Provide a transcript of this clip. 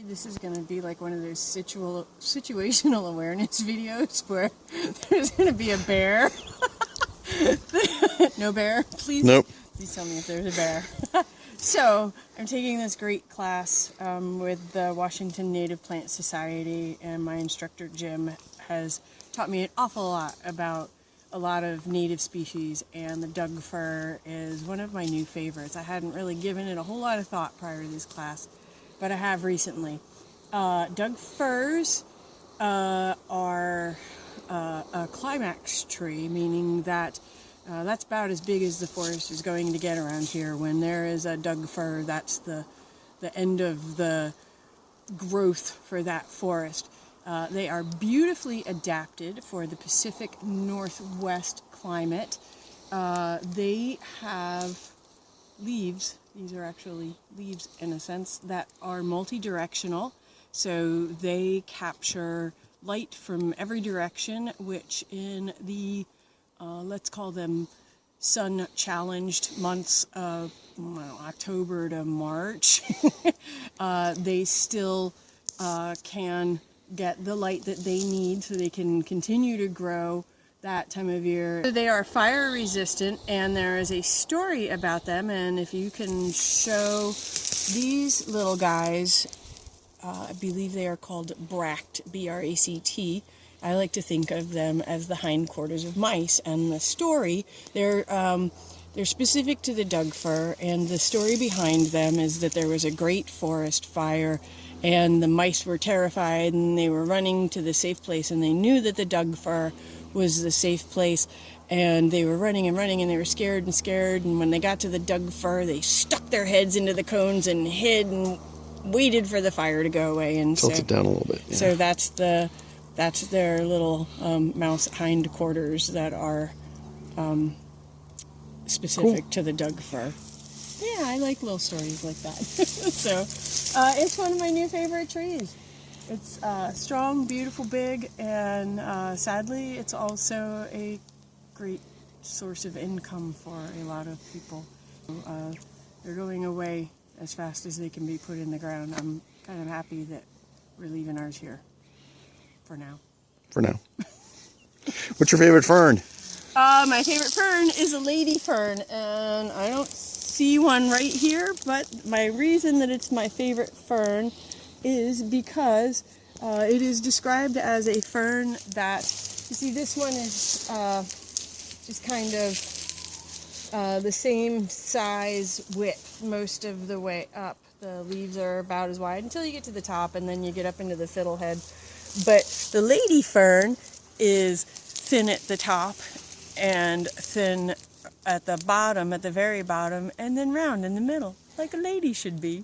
This is going to be like one of those situational awareness videos where there's going to be a bear. No bear? Please, nope. Please tell me if there's a bear. So, I'm taking this great class with the Washington Native Plant Society, and my instructor Jim has taught me an awful lot about a lot of native species, and the Doug fir is one of my new favorites. I hadn't really given it a whole lot of thought prior to this class, but I have recently. Doug firs are a climax tree, meaning that that's about as big as the forest is going to get around here. When there is a Doug fir, that's the end of the growth for that forest. They are beautifully adapted for the Pacific Northwest climate. They have leaves. These are actually leaves in a sense that are multi-directional, so they capture light from every direction, which in the let's call them sun-challenged months of October to March, they still can get the light that they need so they can continue to grow that time of year. They are fire resistant, and there is a story about them, and if you can show these little guys, I believe they are called bract, B-R-A-C-T. I like to think of them as the hindquarters of mice, and the story, they're specific to the Doug fir, and the story behind them is that there was a great forest fire, and the mice were terrified, and they were running to the safe place, and they knew that the Doug fir was the safe place, and they were running and running, and they were scared, and when they got to the Doug fir, they stuck their heads into the cones and hid and waited for the fire to go away. And tilt it down a little bit. Yeah. So that's their little mouse hindquarters that are specific to the Doug fir. Yeah, I like little stories like that. So it's one of my new favorite trees. It's strong, beautiful, big, and sadly it's also a great source of income for a lot of people. They're going away as fast as they can be put in the ground. I'm kind of happy that we're leaving ours here for now. For now. What's your favorite fern? My favorite fern is a lady fern, and I don't see one right here, but my reason that it's my favorite fern is because it is described as a fern that, you see, this one is just kind of the same size width most of the way up. The leaves are about as wide until you get to the top, and then you get up into the fiddlehead. But the lady fern is thin at the top and thin at the bottom, at the very bottom, and then round in the middle, like a lady should be.